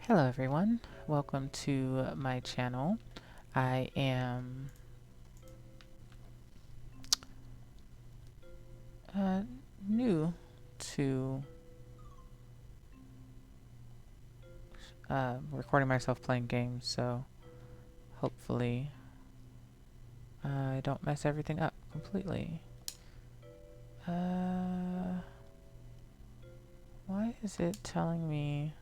Hello everyone, welcome to my channel. I am new to recording myself playing games, so hopefully I don't mess everything up completely. Why is it telling me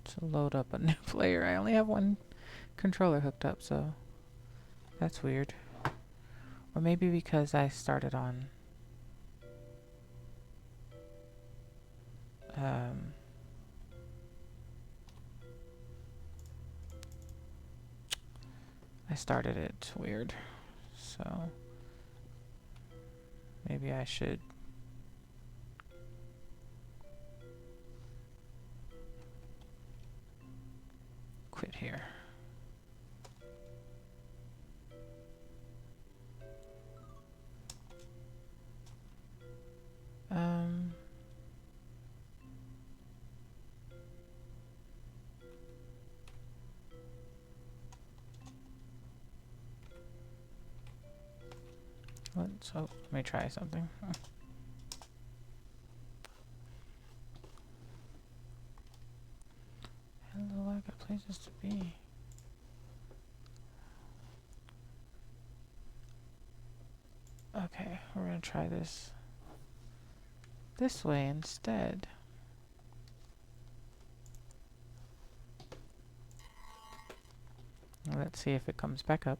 to load up a new player? I only have one controller hooked up, so that's weird. Or maybe because I started on I started it weird, so maybe I should quit here. Um, let me try something. Hello, I got places to be. Okay, we're gonna try this way instead. Let's see if it comes back up.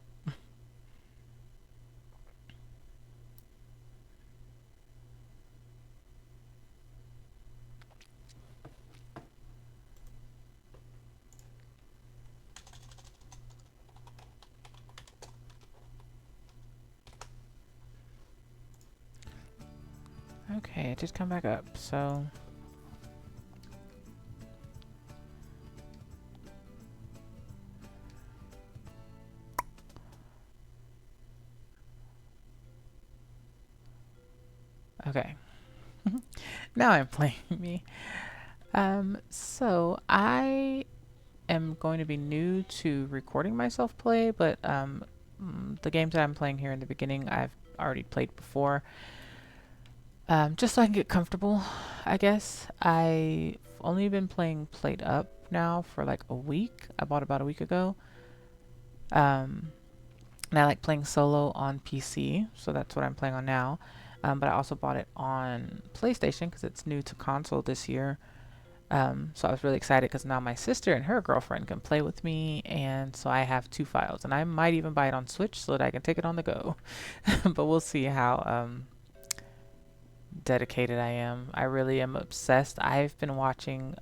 Okay, it just come back up, so okay. Now I'm playing me. So I am going to be new to recording myself play, but the games that I'm playing here in the beginning I've already played before. Just so I can get comfortable, I guess. I've only been playing PlateUp now for like a week. I bought it about a week ago. And I like playing solo on PC, so that's what I'm playing on now. But I also bought it on PlayStation because it's new to console this year. So I was really excited because now my sister and her girlfriend can play with me, and so I have two files. And I might even buy it on Switch so that I can take it on the go. But we'll see how dedicated I am. I really am obsessed. I've been watching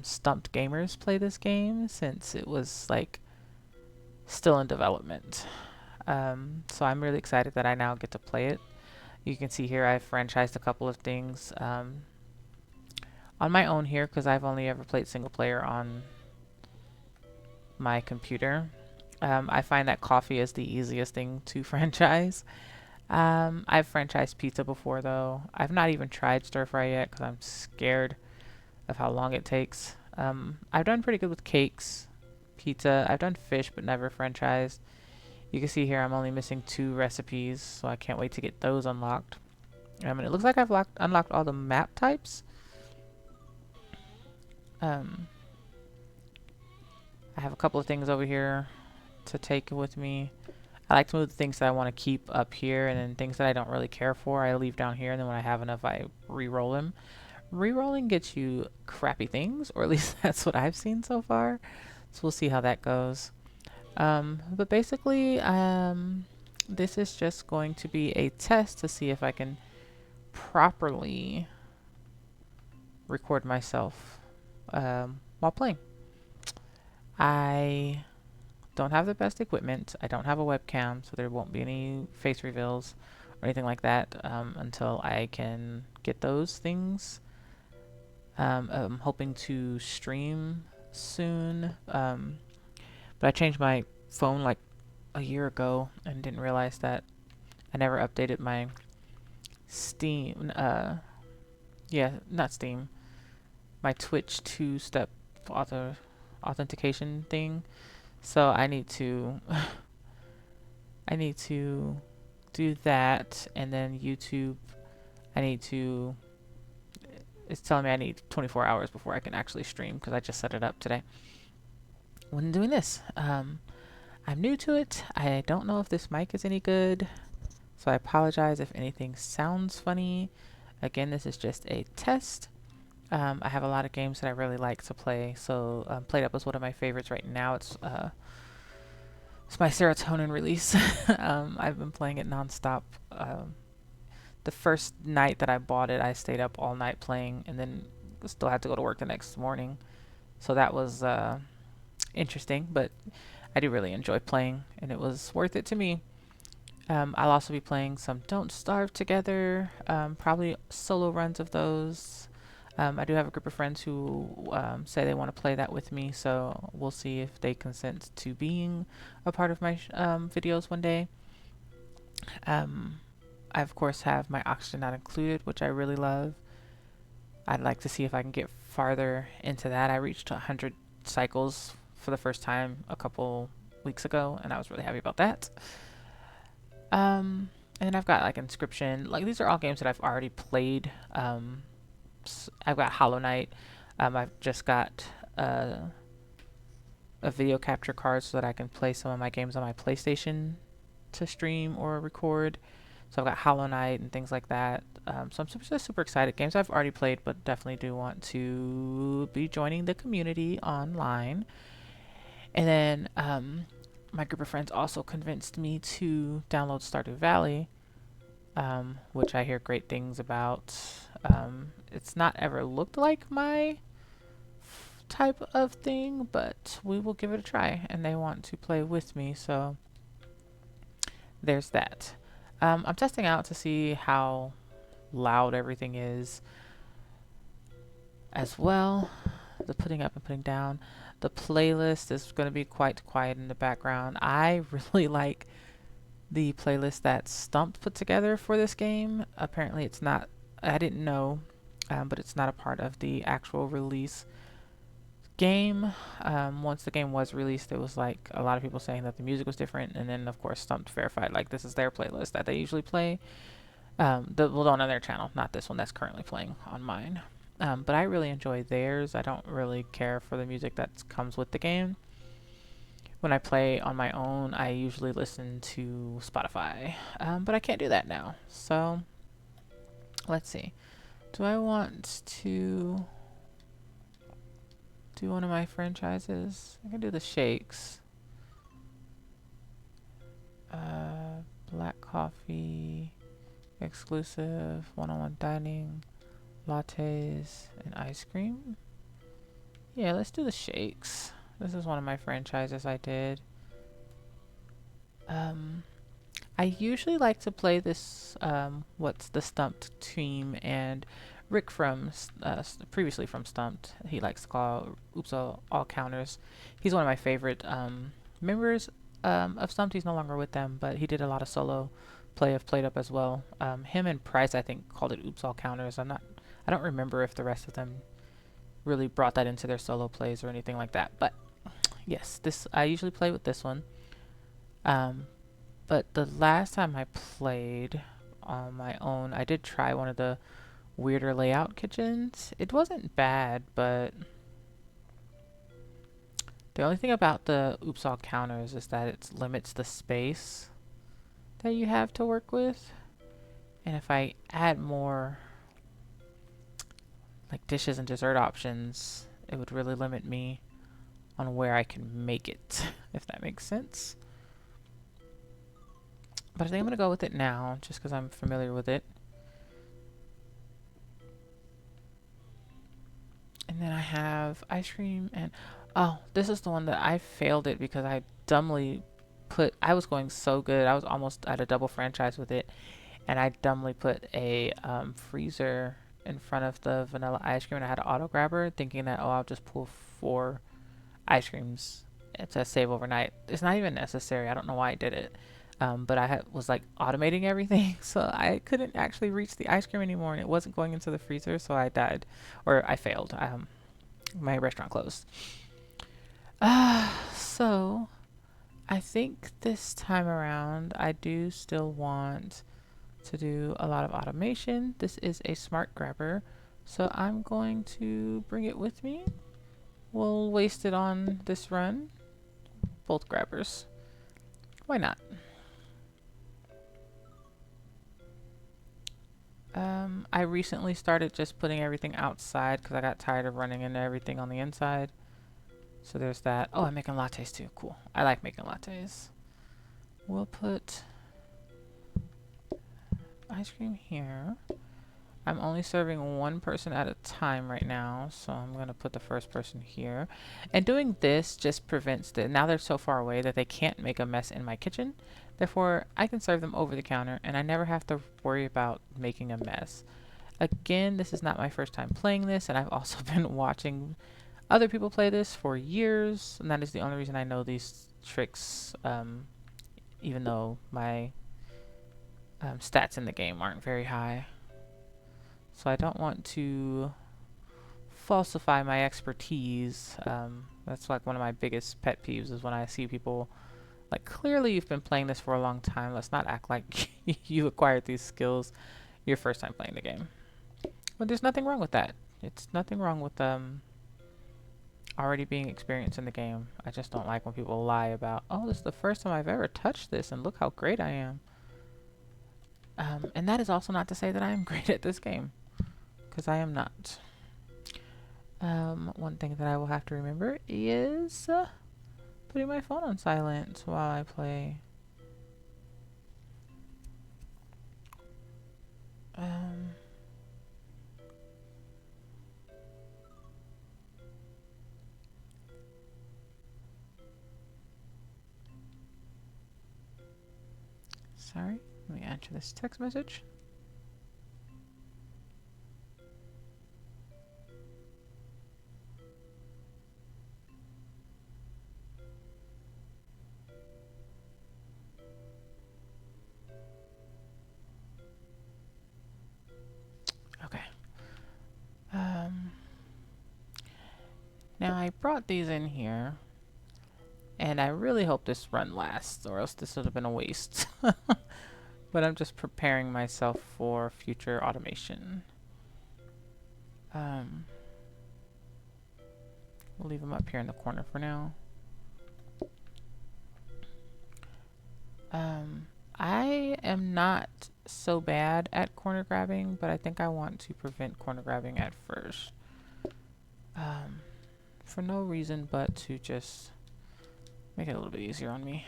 Stumped Gamers play this game since it was like still in development. So I'm really excited that I now get to play it. You can see here I've franchised a couple of things on my own here because I've only ever played single player on my computer. I find that coffee is the easiest thing to franchise. I've franchised pizza before though. I've not even tried stir fry yet because I'm scared of how long it takes. I've done pretty good with cakes, pizza. I've done fish but never franchised. You can see here I'm only missing 2 recipes, so I can't wait to get those unlocked. And it looks like I've unlocked all the map types. I have a couple of things over here to take with me. I like to move the things that I want to keep up here, and then things that I don't really care for I leave down here, and then when I have enough I re-roll them. Re-rolling gets you crappy things, or at least that's what I've seen so far. So we'll see how that goes. But basically, this is just going to be a test to see if I can properly record myself while playing. I don't have the best equipment. I don't have a webcam, so there won't be any face reveals or anything like that until I can get those things. I'm hoping to stream soon, but I changed my phone like a year ago and didn't realize that I never updated my Steam, yeah, not Steam, my Twitch two-step authentication thing. So I need to I need to do that, and then YouTube, I need to it's telling me I need 24 hours before I can actually stream because I just set it up today. When doing this, I'm new to it. I don't know if this mic is any good, so I apologize if anything sounds funny. Again, this is just a test. I have a lot of games that I really like to play, so PlateUp is one of my favorites right now. It's my serotonin release. I've been playing it nonstop. The first night that I bought it, I stayed up all night playing, and then still had to go to work the next morning. So that was interesting, but I do really enjoy playing, and it was worth it to me. I'll also be playing some Don't Starve together, probably solo runs of those. I do have a group of friends who say they want to play that with me, so we'll see if they consent to being a part of my videos one day. I, of course, have my oxygen not included, which I really love. I'd like to see if I can get farther into that. I reached 100 cycles for the first time a couple weeks ago, and I was really happy about that. And then I've got like Inscription. Like, these are all games that I've already played. I've got Hollow Knight. I've just got a video capture card so that I can play some of my games on my PlayStation to stream or record. So I've got Hollow Knight and things like that. So I'm super excited. Games I've already played, but definitely do want to be joining the community online. And then my group of friends also convinced me to download Stardew Valley, which I hear great things about. It's not ever looked like my type of thing, but we will give it a try, and they want to play with me, so there's that. I'm testing out to see how loud everything is as well. The putting up and putting down. The playlist is going to be quite quiet in the background. I really like the playlist that Stumped put together for this game. Apparently it's not, I didn't know, but it's not a part of the actual release game. Once the game was released, it was like a lot of people saying that the music was different, and then of course Stumped verified like this is their playlist that they usually play. The one on their channel, not this one that's currently playing on mine. But I really enjoy theirs. I don't really care for the music that comes with the game. When I play on my own, I usually listen to Spotify, but I can't do that now. So let's see. Do I want to do one of my franchises? I can do the shakes. Black coffee, exclusive, one-on-one dining, lattes, and ice cream. Yeah, let's do the shakes. This is one of my franchises I did. I usually like to play this, What's the Stumped team, and Rick from, previously from Stumped, he likes to call Oops All Counters. He's one of my favorite members of Stumped. He's no longer with them, but he did a lot of solo play of PlateUp as well. Him and Price, I think, called it Oops All Counters. I don't remember if the rest of them really brought that into their solo plays or anything like that. But yes, I usually play with this one. But the last time I played on my own, I did try one of the weirder layout kitchens. It wasn't bad, but the only thing about the Oops All Counters is that it limits the space that you have to work with. And if I add more like dishes and dessert options, it would really limit me on where I can make it, if that makes sense. But I think I'm going to go with it now, just because I'm familiar with it. And then I have ice cream and... Oh, this is the one that I failed it because I dumbly put... I was going so good. I was almost at a double franchise with it. And I dumbly put a freezer in front of the vanilla ice cream, and I had an auto grabber thinking that, oh, I'll just pull 4 ice creams to save overnight. It's not even necessary. I don't know why I did it. but I was like automating everything, so I couldn't actually reach the ice cream anymore, and it wasn't going into the freezer, so I died, or I failed. My restaurant closed. So I think this time around I do still want to do a lot of automation. This is a smart grabber, so I'm going to bring it with me. We'll waste it on this run. Both grabbers. Why not? I recently started just putting everything outside because I got tired of running into everything on the inside. So there's that. Oh, I'm making lattes too. Cool. I like making lattes. We'll put ice cream here. I'm only serving one person at a time right now, so I'm going to put the first person here. And doing this just prevents now they're so far away that they can't make a mess in my kitchen. Therefore, I can serve them over the counter, and I never have to worry about making a mess. Again, this is not my first time playing this, and I've also been watching other people play this for years, and that is the only reason I know these tricks, even though my stats in the game aren't very high. So I don't want to falsify my expertise. That's like one of my biggest pet peeves is when I see people like, clearly you've been playing this for a long time. Let's not act like you acquired these skills your first time playing the game. But there's nothing wrong with that. It's nothing wrong with already being experienced in the game. I just don't like when people lie about, oh, this is the first time I've ever touched this and look how great I am. And that is also not to say that I am great at this game, because I am not. One thing that I will have to remember is putting my phone on silent while I play. Sorry, let me answer this text message. Okay. Now I brought these in here, and I really hope this run lasts, or else this would have been a waste. But I'm just preparing myself for future automation. We'll leave them up here in the corner for now. I am not so bad at corner grabbing, but I think I want to prevent corner grabbing at first. For no reason but to just make it a little bit easier on me.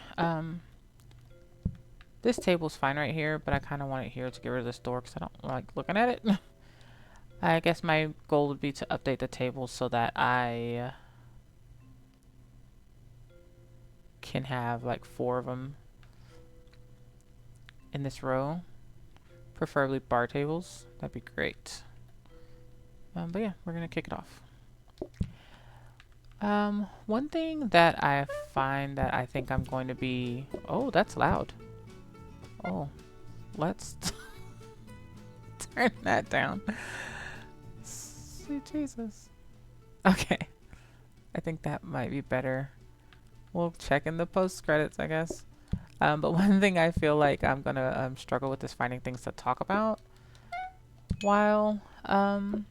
This table's fine right here, but I kind of want it here to get rid of this door because I don't like looking at it. I guess my goal would be to update the table so that I can have like 4 of them in this row. Preferably bar tables. That'd be great. But yeah, we're going to kick it off. One thing that I find that I think I'm going to be... Oh, that's loud. Oh, let's turn that down. Sweet Jesus. Okay. I think that might be better. We'll check in the post credits, I guess. But one thing I feel like I'm gonna struggle with is finding things to talk about while oh,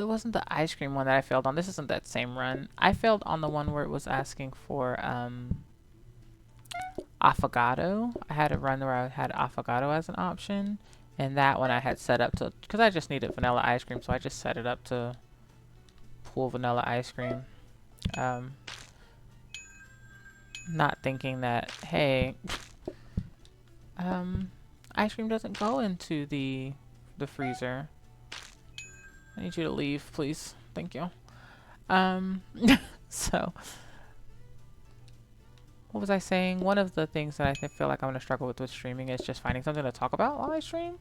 it wasn't the ice cream one that I failed on. This isn't that same run. I failed on the one where it was asking for affogato. I had a run where I had affogato as an option, and that one I had set up to, because I just needed vanilla ice cream, so I just set it up to pull vanilla ice cream. Not thinking that, hey, ice cream doesn't go into the freezer. I need you to leave, please. Thank you. So, what was I saying? One of the things that I feel like I'm going to struggle with streaming is just finding something to talk about while I stream.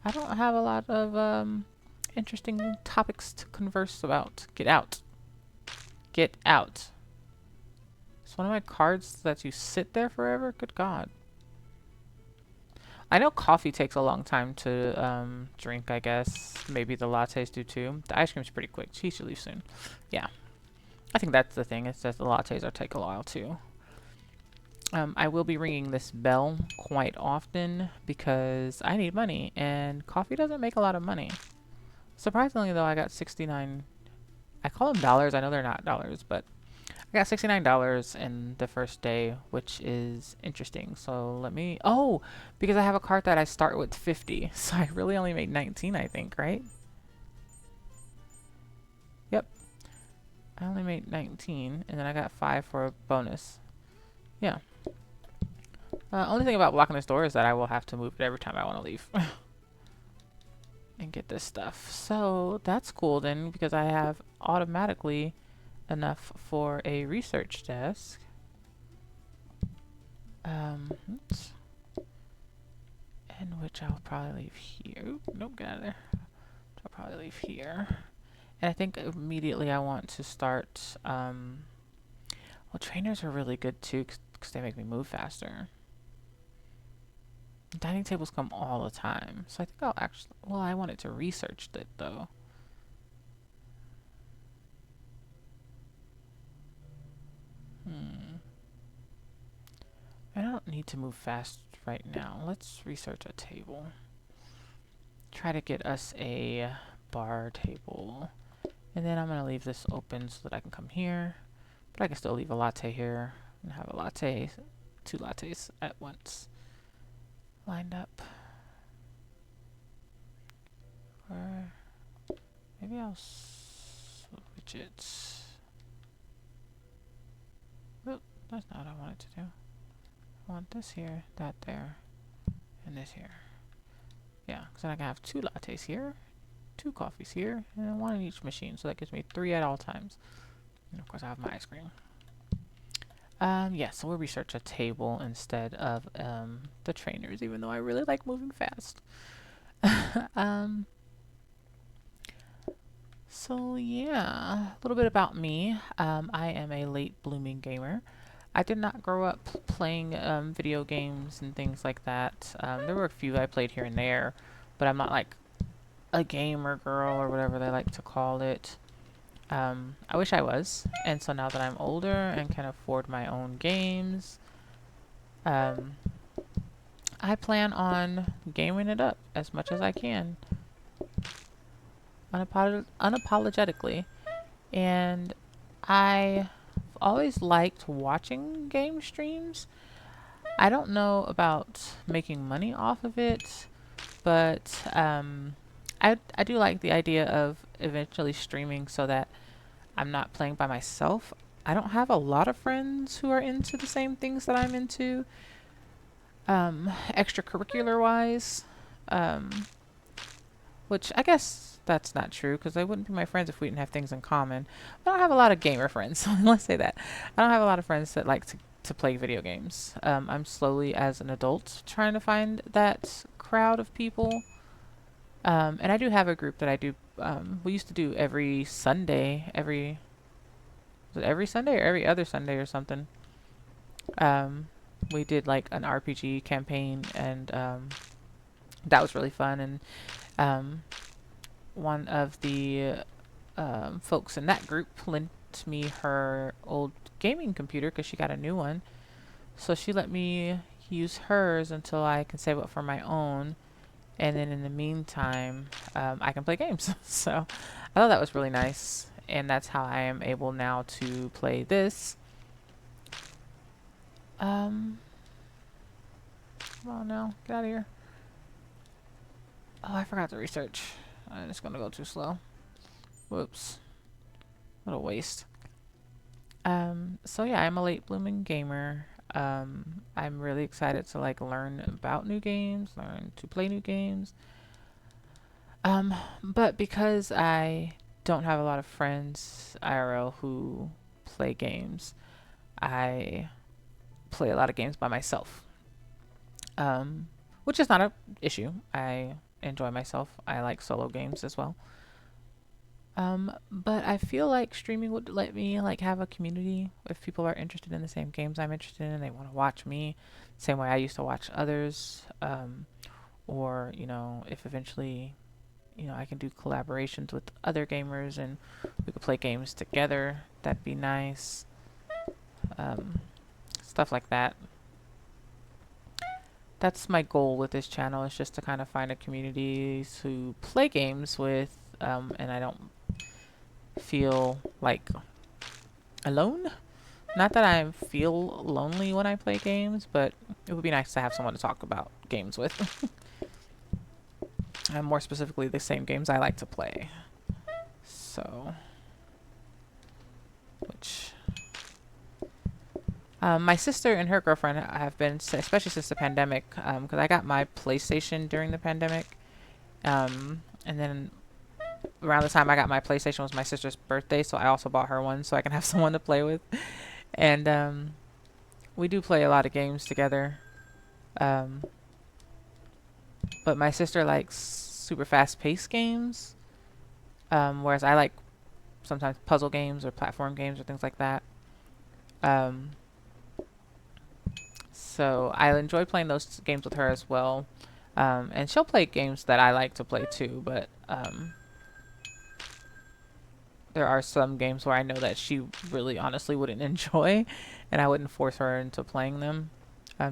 I don't have a lot of interesting topics to converse about. Get out. Get out. It's one of my cards that you sit there forever. Good God. I know coffee takes a long time to drink, I guess. Maybe the lattes do too. The ice cream's pretty quick. She should leave soon. Yeah. I think that's the thing. It's that the lattes are take a while too. I will be ringing this bell quite often because I need money and coffee doesn't make a lot of money. Surprisingly though, I got 69. I call them dollars. I know they're not dollars, but I got $69 in the first day, which is interesting. So let me, oh, because I have a cart that I start with 50. So I really only made 19, I think, right? Yep. I only made 19 and then I got 5 for a bonus. Yeah. Only thing about blocking this door is that I will have to move it every time I want to leave. And get this stuff. So that's cool then because I have automatically enough for a research desk. Oops. And which I'll probably leave here. Oop, nope, get out of there. I'll probably leave here. And I think immediately I want to start, well, trainers are really good too because they make me move faster. Dining tables come all the time. So I think I'll actually, well, I wanted to research it though. I don't need to move fast right now. Let's research a table. Try to get us a bar table. And then I'm going to leave this open so that I can come here. But I can still leave a latte here and have a latte, 2 lattes at once. Lined up. Or maybe I'll switch it. Nope, that's not what I wanted to do. I want this here, that there, and this here. Yeah, because then I can have 2 lattes here, 2 coffees here, and then 1 in each machine. So that gives me 3 at all times. And of course I have my ice cream. Yeah, so we'll research a table instead of the trainers, even though I really like moving fast. So yeah, a little bit about me. I am a late blooming gamer. I did not grow up playing video games and things like that. There were a few I played here and there, but I'm not like a gamer girl or whatever they like to call it. I wish I was, and so now that I'm older and can afford my own games, I plan on gaming it up as much as I can, unapologetically. And I always liked watching game streams. I don't know about making money off of it, but I do like the idea of eventually streaming so that I'm not playing by myself. I don't have a lot of friends who are into the same things that I'm into, extracurricular wise, which I guess that's not true because they wouldn't be my friends if we didn't have things in common. But I don't have a lot of gamer friends. Let's say that. I don't have a lot of friends that like to play video games. I'm slowly, as an adult, trying to find that crowd of people. And I do have a group that I do. We used to do every Sunday, was it every Sunday or every other Sunday or something. We did like an RPG campaign, and that was really fun. And one of the folks in that group lent me her old gaming computer because she got a new one. So she let me use hers until I can save up for my own. And then in the meantime, I can play games. So I thought that was really nice. And that's how I am able now to play this. Come on now, get out of here. Oh, I forgot to research. I'm just gonna go too slow. Whoops. What a waste. So yeah, I'm a late blooming gamer. I'm really excited to like learn about new games, learn to play new games. But because I don't have a lot of friends IRL who play games, I play a lot of games by myself. Which is not an issue. I enjoy myself. I like solo games as well. But I feel like streaming would let me like have a community if people are interested in the same games I'm interested in and they want to watch me, same way I used to watch others. Or if eventually I can do collaborations with other gamers and we could play games together. That'd be nice. Um, Stuff like that. That's my goal with this channel is just to kind of find a community to play games with, and I don't feel like alone. Not that I feel lonely when I play games, but it would be nice to have someone to talk about games with. And more specifically, the same games I like to play. So, which my sister and her girlfriend have been, especially since the pandemic, because I got my PlayStation during the pandemic. And then around the time I got my PlayStation was my sister's birthday, so I also bought her one so I can have someone to play with. And we do play a lot of games together. But my sister likes super fast-paced games, whereas I like sometimes puzzle games or platform games or things like that. So I enjoy playing those games with her as well. And she'll play games that I like to play too, but there are some games where I know that she really honestly wouldn't enjoy, and I wouldn't force her into playing them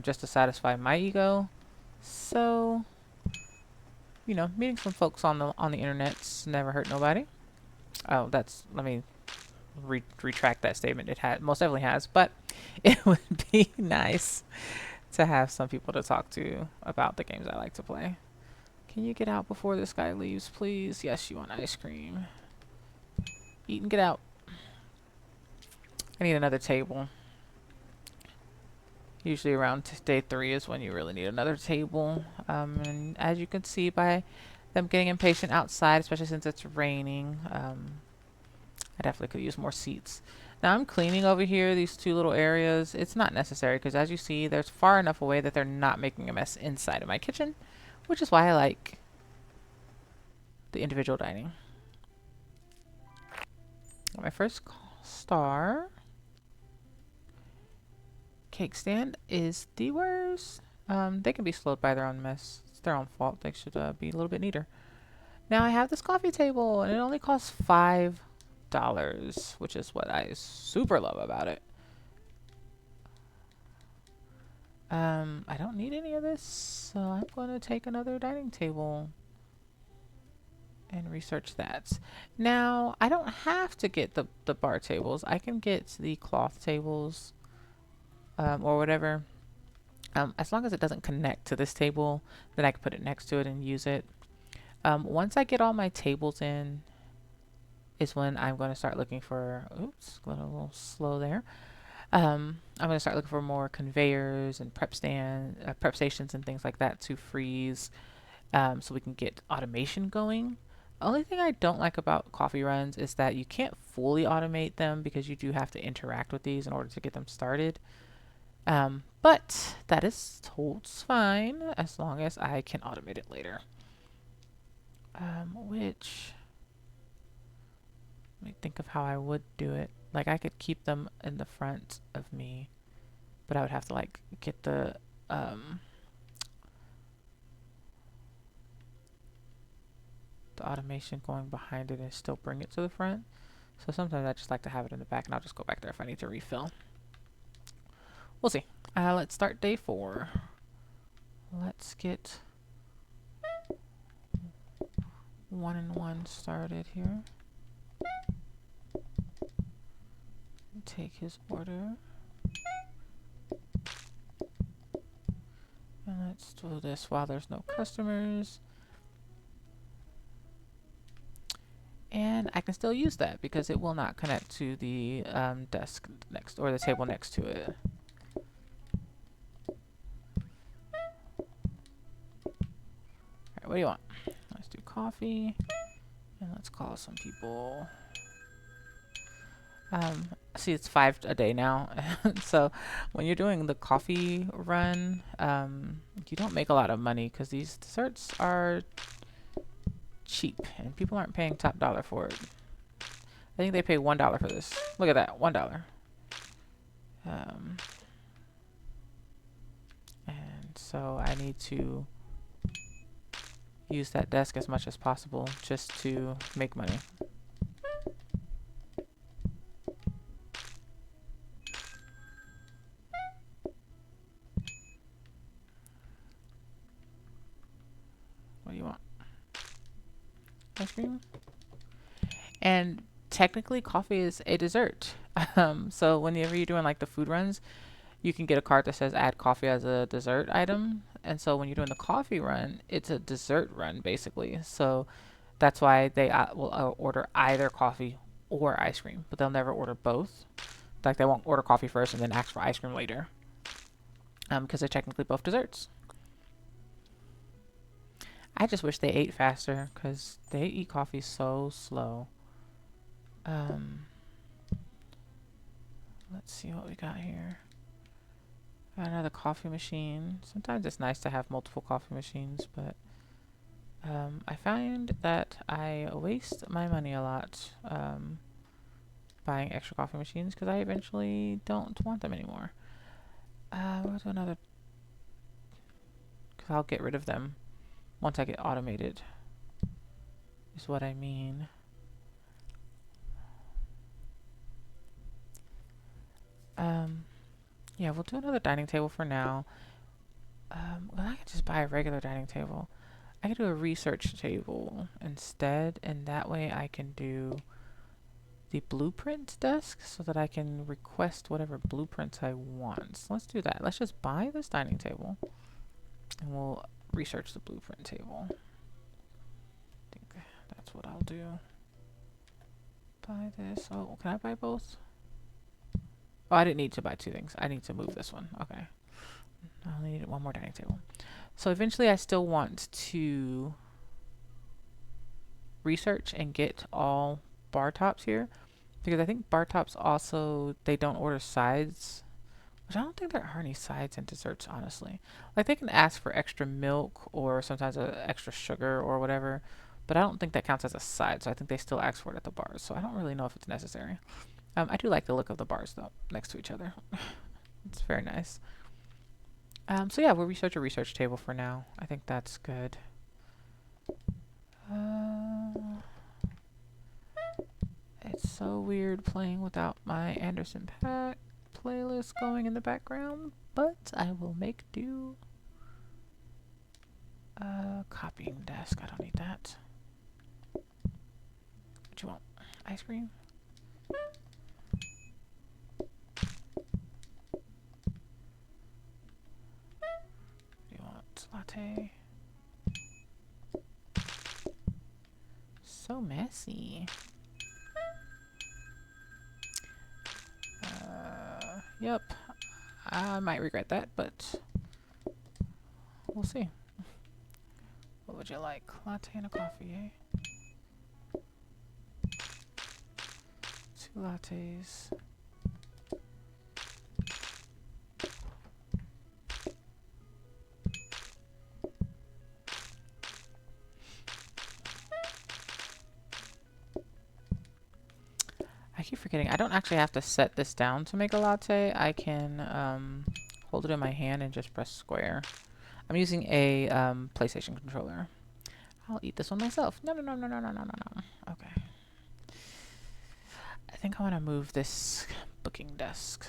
just to satisfy my ego. So, meeting some folks on the internet's never hurt nobody. Oh, let me retract that statement. It most definitely has, but it would be nice to have some people to talk to about the games I like to play. Can you get out before this guy leaves, please? Yes, you want ice cream. Eat and get out. I need another table. Usually around day 3 is when you really need another table. And as you can see by them getting impatient outside, especially since it's raining, I definitely could use more seats. Now I'm cleaning over here, these 2 little areas. It's not necessary because as you see, there's far enough away that they're not making a mess inside of my kitchen, which is why I like the individual dining. My first star. Cake stand is the worst. They can be slowed by their own mess. It's their own fault. They should be a little bit neater. Now I have this coffee table, and it only costs $5, which is what I super love about it. I don't need any of this, so I'm going to take another dining table and research that. Now, I don't have to get the bar tables. I can get the cloth tables or whatever. As long as it doesn't connect to this table, then I can put it next to it and use it. Once I get all my tables in is when I'm going to start looking for, oops, going a little slow there. I'm going to start looking for more conveyors and prep stations and things like that to freeze so we can get automation going. The only thing I don't like about coffee runs is that you can't fully automate them because you do have to interact with these in order to get them started. But that is fine as long as I can automate it later. Let me think of how I would do it. Like I could keep them in the front of me, but I would have to like get the automation going behind it and still bring it to the front. So sometimes I just like to have it in the back, and I'll just go back there if I need to refill. We'll see. Let's start day 4. Let's get 1-in-1 started here. Take his order. And let's do this while there's no customers. And I can still use that because it will not connect to the desk next, or the table next to it. Alright, what do you want? Let's do coffee. And let's call some people. See, it's 5 a day now. So when you're doing the coffee run, you don't make a lot of money because these desserts are cheap and people aren't paying top dollar for it. I think they pay $1 for this. Look at that, $1. Um, and so I need to use that desk as much as possible just to make money. What do you want? Ice cream? And technically coffee is a dessert. So whenever you're doing like the food runs, you can get a card that says add coffee as a dessert item. And so when you're doing the coffee run, it's a dessert run basically. So that's why they will order either coffee or ice cream, but they'll never order both. Like they won't order coffee first and then ask for ice cream later, because they're technically both desserts. I just wish they ate faster because they eat coffee so slow. Let's see what we got here. Got another coffee machine. Sometimes it's nice to have multiple coffee machines, but I find that I waste my money a lot buying extra coffee machines because I eventually don't want them anymore. We'll do another, because I'll get rid of them once I get automated, is what I mean. Yeah, we'll do another dining table for now. Well, I could just buy a regular dining table. I could do a research table instead, and that way I can do the blueprint desk so that I can request whatever blueprints I want. So let's do that. Let's just buy this dining table, and we'll research the blueprint table. I think that's what I'll do. Buy this. Oh, can I buy both? Oh, I didn't need to buy two things. I need to move this one. Okay. I only needed one more dining table. So eventually I still want to research and get all bar tops here, because I think bar tops also, they don't order sides, which I don't think there are any sides in desserts, honestly. Like they can ask for extra milk or sometimes extra sugar or whatever, but I don't think that counts as a side, so I think they still ask for it at the bars, so I don't really know if it's necessary. I do like the look of the bars though, next to each other. It's very nice. So yeah, we'll research a research table for now. I think that's good. It's so weird playing without my Anderson .Paak playlist going in the background, but I will make do. Copying desk, I don't need that. What you want? Ice cream? What do you want? Latte? So messy. Yep. I might regret that, but we'll see. What would you like? Latte and a coffee, eh? 2 lattes. I keep forgetting. I don't actually have to set this down to make a latte. I can hold it in my hand and just press square. I'm using a PlayStation controller. I'll eat this one myself. No, no, no, no, no, no, no, no. Okay. I think I want to move this booking desk.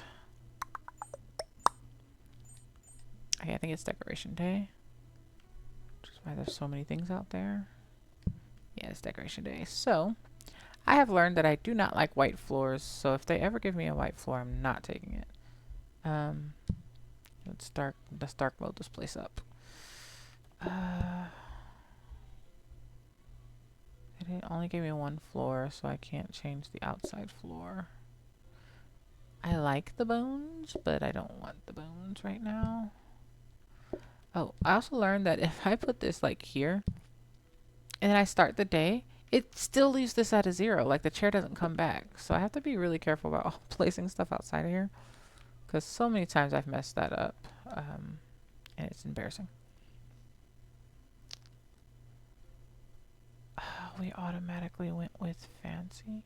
Okay, I think it's decoration day. Which is why there's so many things out there. Yeah, it's decoration day. So, I have learned that I do not like white floors, so if they ever give me a white floor, I'm not taking it. Let's dark mode this place up. It only gave me 1 floor, so I can't change the outside floor. I like the bones, but I don't want the bones right now. Oh, I also learned that if I put this like here, and then I start the day, it still leaves this at a 0. Like the chair doesn't come back. So I have to be really careful about placing stuff outside of here, because so many times I've messed that up, and it's embarrassing. We automatically went with fancy.